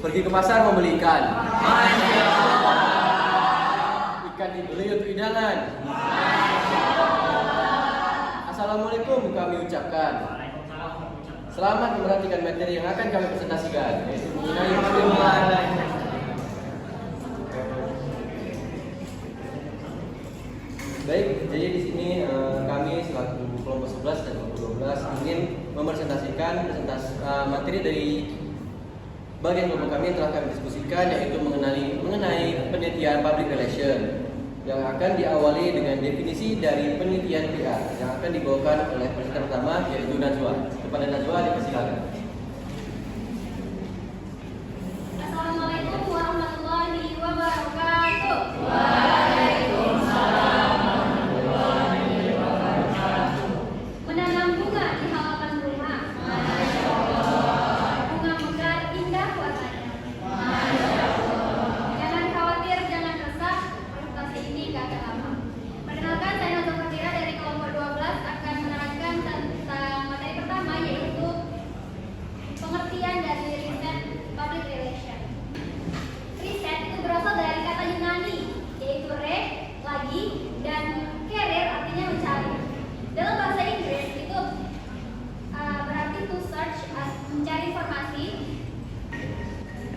Pergi ke pasar membeli ikan. Ikan dibeli untuk hidangan. Assalamualaikum kami ucapkan. Selamat memperhatikan materi yang akan kami presentasikan, yaitu mengenai perlindungan. Baik, jadi di sini kami selaku kelompok 11 dan kelompok 12 ingin mempresentasikan materi dari bagian kelompok kami yang telah kami diskusikan, yaitu mengenai penelitian public relation yang akan diawali dengan definisi dari penelitian PR yang akan dibawakan oleh presenter pertama, yaitu Najwa. Kepada Najwa dipersilakan. Assalamualaikum warahmatullahi wabarakatuh. Menanam bunga di halaman rumah. Bunga mekar indah warnanya. Jangan khawatir, jangan resah, presentasi ini gak akan lama. Perkenalkan, saya Nazwa Fatira dari kelompok 12 akan menerangkan tentang materi pertama, yaitu pengertian dari riset public relation. Riset itu berasal dari kata Yunani, yaitu re, lagi, dan career artinya mencari. Dalam bahasa Inggris itu berarti to search, mencari informasi.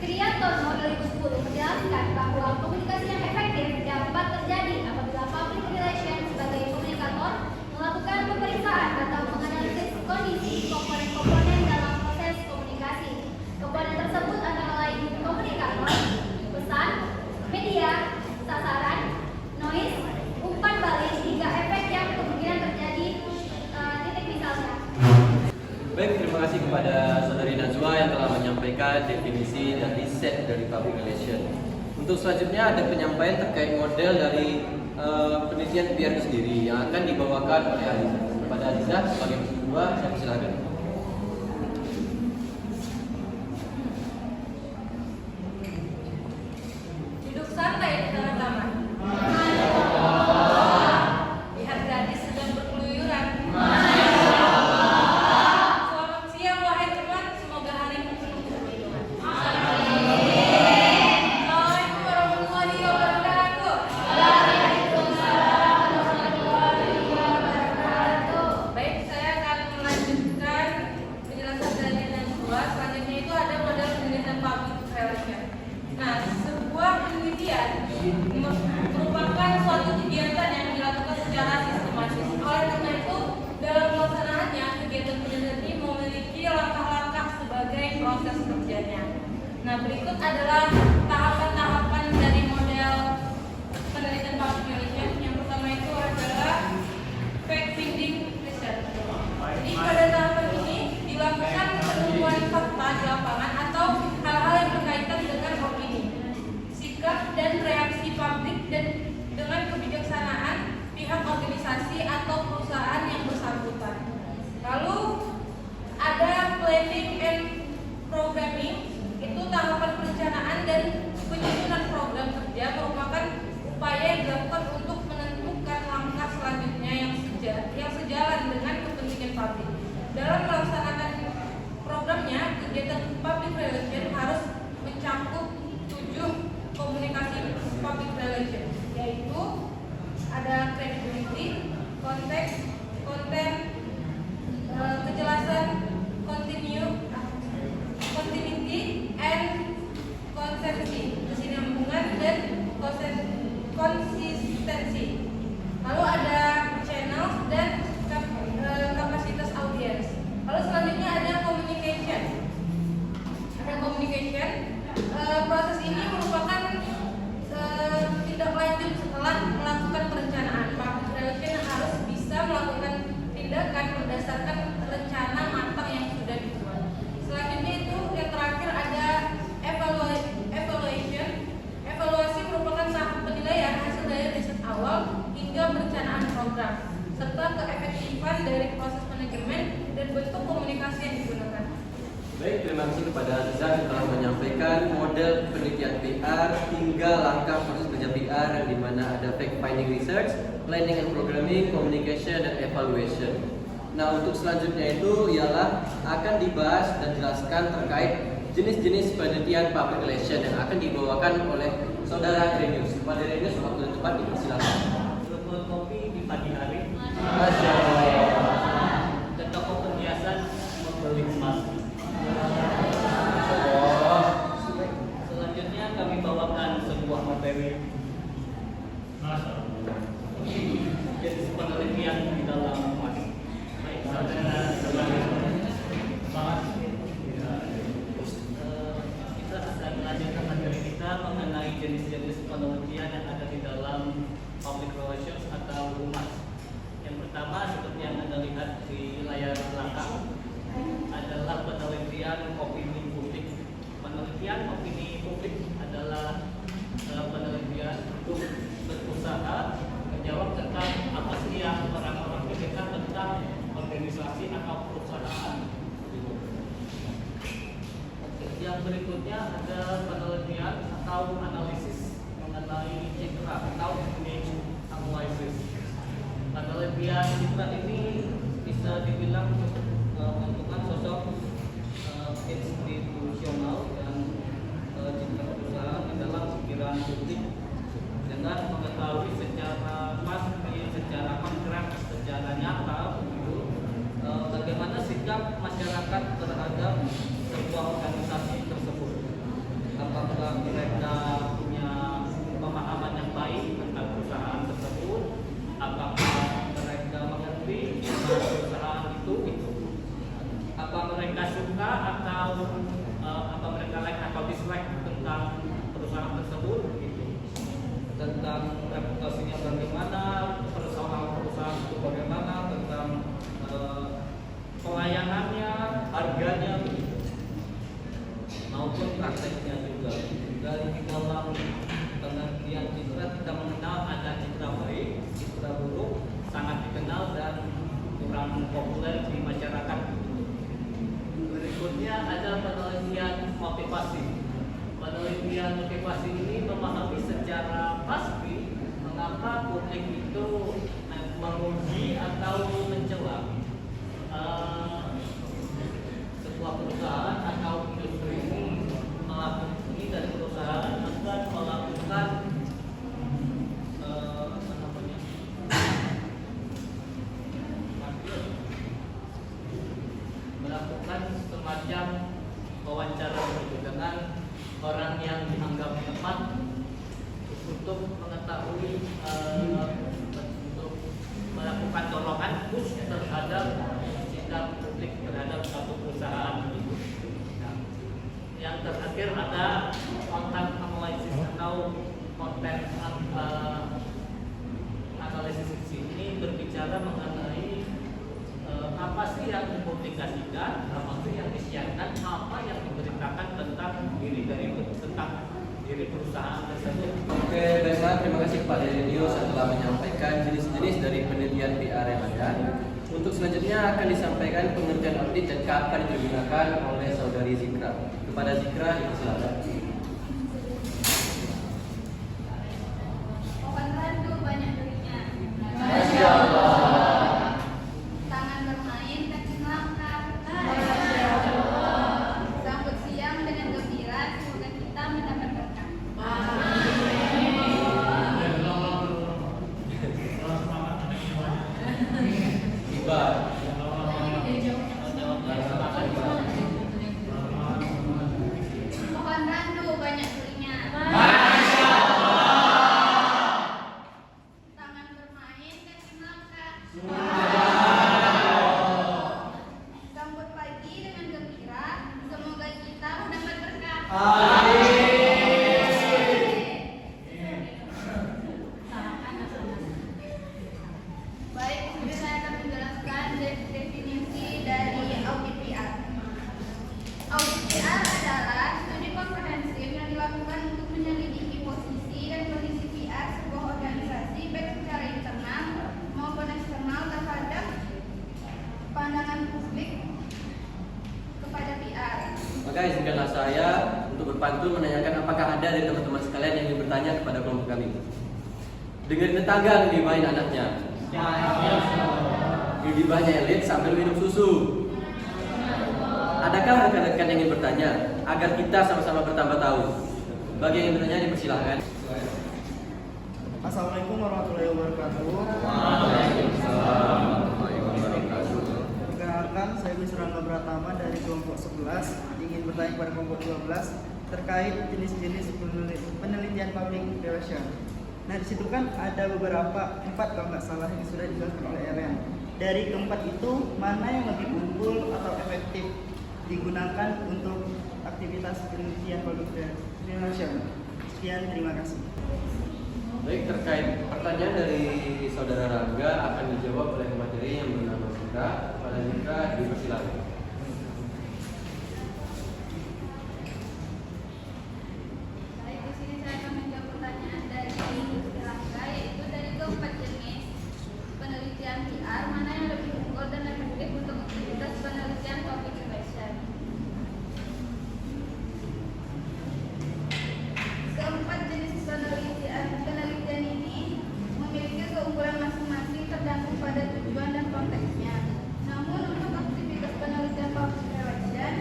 Triatono 2010 menjelaskan bahwa komunikasi yang efektif dapat terjadi apabila public relation sebagai komunikator melakukan pemeriksaan atau menganalisis kondisi komponen-komponen dalam proses komunikasi. Komponen tersebut antara lain komunikator, pesan, media, sasaran, noise, umpan balik, hingga efek yang kemungkinan terjadi titik misalnya. Baik, terima kasih kepada saudari Najwa yang telah menyampaikan definisi dan riset dari public relation. Untuk selanjutnya ada penyampaian terkait model dari penelitian PR itu sendiri yang akan dibawakan oleh Aliza. Kepada Aliza sebagai kedua, saya persilakan. Duduk santai di tengah taman. Lihat gadis sedang berkeluyuran. Selamat siang wahai teman, semoga harimu penuh kebaikan. Assalamualaikum warahmatullahi wabarakatuh. Baik, saya akan melanjutkan penjelasan dari Najwa. Selanjutnya itu ada model penelitian public relation. Nah, sebuah penelitian merupakan suatu kegiatan yang dilakukan secara sistematis. Oleh karena itu, dalam pelaksanaannya, kegiatan penelitian ini memiliki langkah-langkah sebagai proses kerjanya. Nah, berikut adalah tahapan-tahapan dari model penelitian public relation. Yang pertama itu adalah fact-finding research. Jadi pada tahapan ini dilakukan penemuan fakta di lapangan atau hal-hal yang berkaitan dengan opini, sikap dan reaksi publik dan dengan kebijaksanaan pihak organisasi atau perusahaan yang bersangkutan. Lalu ada planning and programming, itu tahapan perencanaan dan penyusunan program kerja merupakan upaya yang dilakukan untuk menentukan langkah selanjutnya yang sejalan dengan kepentingan publik. Dalam melaksanakan programnya, kegiatan public relation harus mencakup 7 komunikasi public relation, yaitu ada credibility, konteks, konten, kejelasan, continuity, and kesinambungan dan konsistensi. Lalu ada channels dan kapasitas audiens. Lalu selanjutnya ada communication. Proses ini merupakan tindak lanjut setelah melakukan perencanaan. Public relation harus bisa melakukan tindakan berdasarkan rencana matang yang sudah dibuat. Selanjutnya itu yang terakhir ada evaluation. Evaluasi merupakan tahap penilaian hasil dari riset awal hingga perencanaan program, serta keefektifan dari proses manajemen dan bentuk komunikasi yang digunakan. Baik, terima kasih kepada Aliza yang telah menyampaikan model penelitian PR hingga langkah proses kerja PR yang dimana ada fact finding research, planning and programming, communication, dan evaluation. Nah, untuk selanjutnya itu ialah akan dibahas dan jelaskan terkait jenis-jenis penelitian public relation yang akan dibawakan oleh Saudara Renius. Pada Renius, waktu yang tepat dipersilakan. Telepon kopi di pagi hari. Masya Allah. Ke toko perhiasan membeli emas. Selanjutnya kami bawakan sebuah materi. Jenis penelitian di dalam emas. Baik, saudara kita akan melanjutkan materi kita mengenai jenis-jenis penelitian yang ada di dalam public relations atau humas. Yang pertama, seperti yang Anda lihat di layar belakang, adalah penelitian opini publik. Penelitian opini publik adalah penelitian untuk berusaha menjawab tentang apa sih yang orang-orang pikirkan tentang organisasi atau perusahaan. Yang berikutnya ada penelitian atau analisis mengenai citra atau image analysis. Penelitian citra ini bisa dibilang menentukan sosok institusional dan citra perusahaan di dalam pikiran publik dengan mengetahui secara pasti, secara konkret, secara nyata bagaimana sikap masyarakat terhadap sebuah organisasi tersebut. Apakah mereka punya pemahaman yang baik tentang perusahaan tersebut? Apakah mereka mengerti tentang perusahaan itu? Apa mereka suka atau apa mereka like atau dislike tentang perusahaan tersebut? Tentang reputasinya bagaimana, perusahaan itu bagaimana, tentang pelayanannya, harganya, maupun prakteknya juga. Dari dalam pengertian citra kita mengenal ada citra baik, citra buruk, sangat dikenal dan kurang populer di masyarakat. Berikutnya ada penelitian motivasi. Penelitian motivasi ini memahami secara pasti mengapa publik itu menguji atau mencela sebuah perusahaan atau industri ini melakukan ini dari perusahaan akan melakukan melakukan semacam wawancara dengan orang yang dianggap tepat untuk mengetahui untuk melakukan dorongan push terhadap sikap publik terhadap satu perusahaan. Yang terakhir ada content analysis atau content analisis ini berbicara mengenai apa sih yang dipublikasikan, apa sih yang disiarkan, apa yang diberitakan tentang diri perusahaan tersebut. Oke, baiklah, terima kasih kepada Renius setelah menyampaikan jenis-jenis dari penelitian PR yang ada. Untuk selanjutnya akan disampaikan pengertian audit dan kapan digunakan oleh Saudari Zikra. Kepada Zikra, dipersilakan. Pohon randu banyak durinya. Masya Allah. Tangan bermain, kaki melangkah. Sambut siang dengan gembira, semoga kita mendapat berkah. Tiba. Pohon randu banyak durinya. Tangan bermain, kaki melangkah. Sambut pagi dengan gembira, semoga kita mendapat berkah. Baik, kemudian saya akan menjelaskan definisi dari audit PR. Audit PR adalah studi komprehensif yang dilakukan untuk menyelidiki posisi dan kondisi PR sebuah organisasi baik secara internal maupun eksternal terhadap pandangan publik kepada PR. Maka izinkanlah saya untuk berpantun menanyakan apakah ada dari teman-teman sekalian yang ingin bertanya kepada kelompok kami. Dengan tetangga lebih baik anaknya. Lebih banyak elit sambil minum susu. Adakah rekan-rekan yang ingin bertanya, agar kita sama-sama bertambah tahu. Bagi yang bertanya dipersilahkan. Assalamualaikum warahmatullahi wabarakatuh. Waalaikumsalam warahmatullahi wabarakatuh. Perkenalkan, saya Gus Rangga Pratama dari kelompok 11 ingin bertanya kepada kelompok 12 terkait jenis-jenis penelitian public relation. Nah, di situ kan ada beberapa 4 kalau nggak salah yang sudah dijelaskan oleh Eren. Dari keempat itu, mana yang lebih unggul atau efektif digunakan untuk aktivitas penelitian public relation? Sekian, terima kasih. Baik, terkait pertanyaan dari saudara Rangga akan dijawab oleh materi yang bernama Citra. Pada Citra dipersilakan. Baik, di sini saya akan menjawab pertanyaan dari Rangga, yaitu dari keempat jenis penelitian PR, mana yang lebih unggul dan efektif untuk aktivitas penelitian public relation. Keempat jenis penelitian ini memiliki keunggulan masing-masing tergantung pada tujuan dan konteksnya. Namun untuk aktivitas penelitian public relation,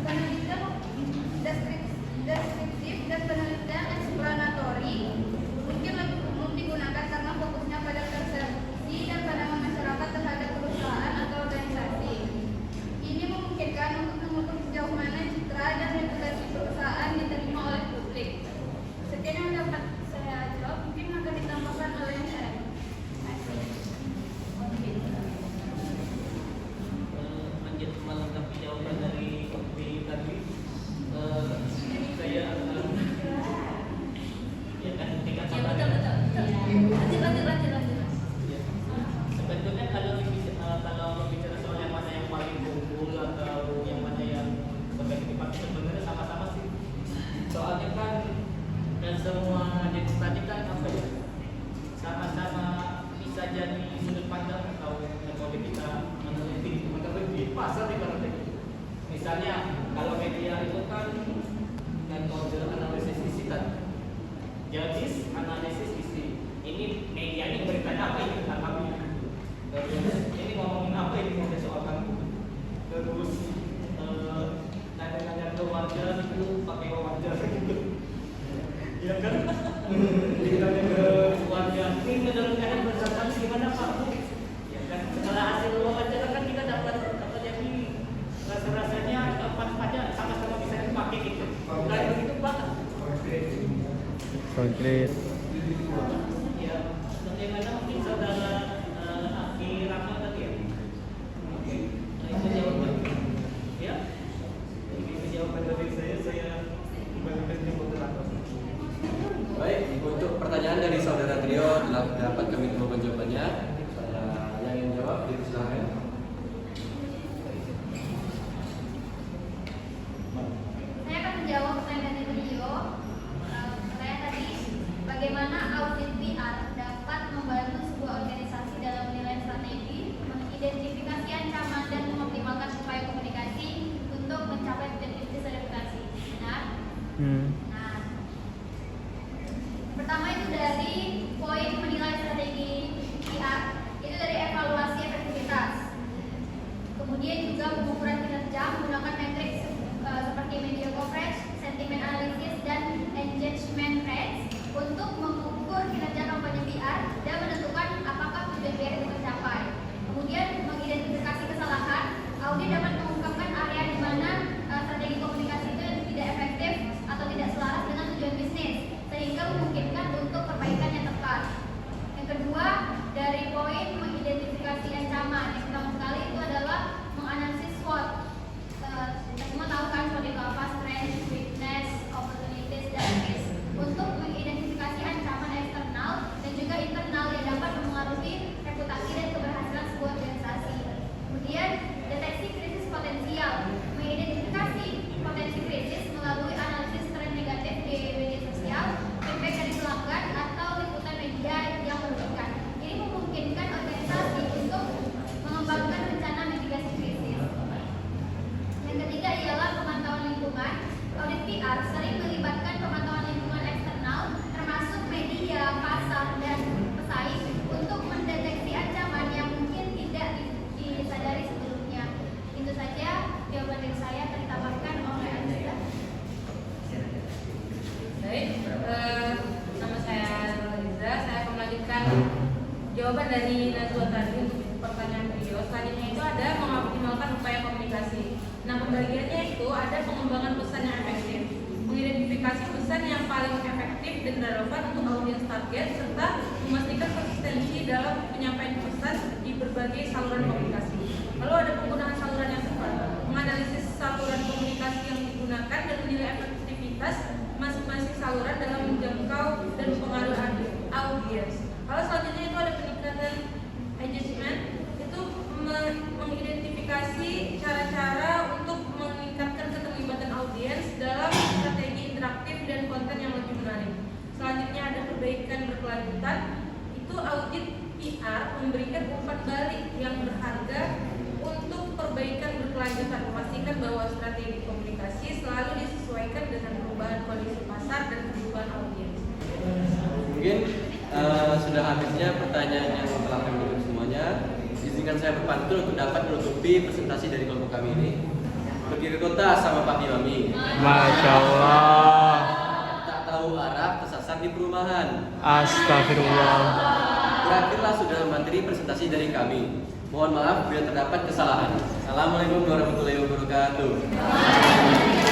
penelitian deskriptif dan penelitian explanatory mungkin lebih umum digunakan karena fokusnya pada persepsi dan pandangan masyarakat terhadap perusahaan atau organisasi. Ini memungkinkan untuk mengukur sejauh mana citra dan reputasi perusahaan diterima oleh publik. Sekian yang dapat saya jawab, mungkin akan ditambahkan oleh Eren. Lanjut melengkapi jawaban dari kopi tadi. Saya akan ya kan tingkat Ya, sama. lanjut. Ya. Sebetulnya kalau bicara soal yang mana yang paling unggul atau yang mana yang efektif, sebenarnya sama-sama sih. Soalnya kan dan semua jenis tadi kan apa ya, sama-sama bisa jadi sudut pandang atau metode kita meneliti di pasar di mana gitu. Misalnya kalau media itu kan metode analisis isi kan, jadi analisis isi ini media ini berikan apa ini tentang kami, terus ini ngomongin apa ini ngomongin soal kami, terus nanya-nanya ke warga itu pakai wawancara gitu. Ya kan? Kita ke warga ini menurut kalian berdasarkan gimana Pak Bu? Ya kan? Setelah hasil wawancara kan kita dapat apa jadi rasanya empat-empatnya sama-sama bisa dipakai gitu. Bukan begitu Pak? Konkret. Ya, bagaimana mungkin saudara Aki Rama tadi ya? Oke, nah, itu jawaban. Ya, ini jawaban dari saya kembalikan ke moderator. Baik, untuk pertanyaan dari saudara Trio dapat kami temukan jawabannya. Yang ingin jawab dipersilakan. Saya akan menjawab pertanyaan dari Rio. Pertanyaan tadi, bagaimana audit PR dapat membantu sebuah organisasi dalam menilai strategi, mengidentifikasi ancaman dan mengoptimalkan upaya komunikasi untuk mencapai objektif reputasi. Benar? Nah, pertama itu dari poin menilai strategi PR, itu dari evaluasi efektivitas. Kemudian juga pengukuran kinerja menggunakan metrik seperti media coverage, sentiment analysis, dan engagement rates untuk mengukur kinerja kampanye PR dan menentukan apakah tujuan PR itu tercapai. Kemudian mengidentifikasi kesalahan, audit dapat mengungkapkan area di mana strategi komunikasi itu tidak efektif atau tidak selaras dengan tujuan bisnis, sehingga memungkinkan untuk perbaikan yang tepat. Yang kedua, dari poin mengidentifikasi ancaman, yang pertama sekali itu adalah menganalisis SWOT. Kita semua tahu kan SWOT itu apa, strength, Baik, nama saya Liza. Saya akan melanjutkan jawaban dari Najwa tadi untuk pertanyaan beliau. Selanjutnya itu ada mengoptimalkan upaya komunikasi. Nah, pembagiannya itu ada pengembangan pesan yang efektif, mengidentifikasi pesan yang paling efektif dan relevan untuk audiens target, serta memastikan konsistensi dalam penyampaian pesan di berbagai saluran komunikasi. Lalu ada penggunaan saluran yang tepat, menganalisis saluran komunikasi yang digunakan dan menilai efektivitas masing-masing saluran dalam menjangkau dan mempengaruhi audiens. Lalu selanjutnya itu ada peningkatan engagement, itu mengidentifikasi cara-cara untuk meningkatkan keterlibatan audiens dalam strategi interaktif dan konten yang lebih menarik. Selanjutnya ada perbaikan berkelanjutan, itu audit PR memberikan umpan balik yang berharga untuk perbaikan berkelanjutan, memastikan bahwa strategi komunikasi selalu disesuaikan dengan perubahan kondisi pasar dan kebutuhan audiens. Mungkin sudah habisnya pertanyaan yang telah kami jawab semuanya. Izinkan saya berpantun untuk dapat menutupi presentasi dari kelompok kami ini. Pergi ke kota sama papi mami. Masya Allah. Tak tahu arah, tersasar di perumahan. Astagfirullah. Berakhirlah sudah materi presentasi dari kami. Mohon maaf bila terdapat kesalahan. Assalamualaikum warahmatullahi wabarakatuh.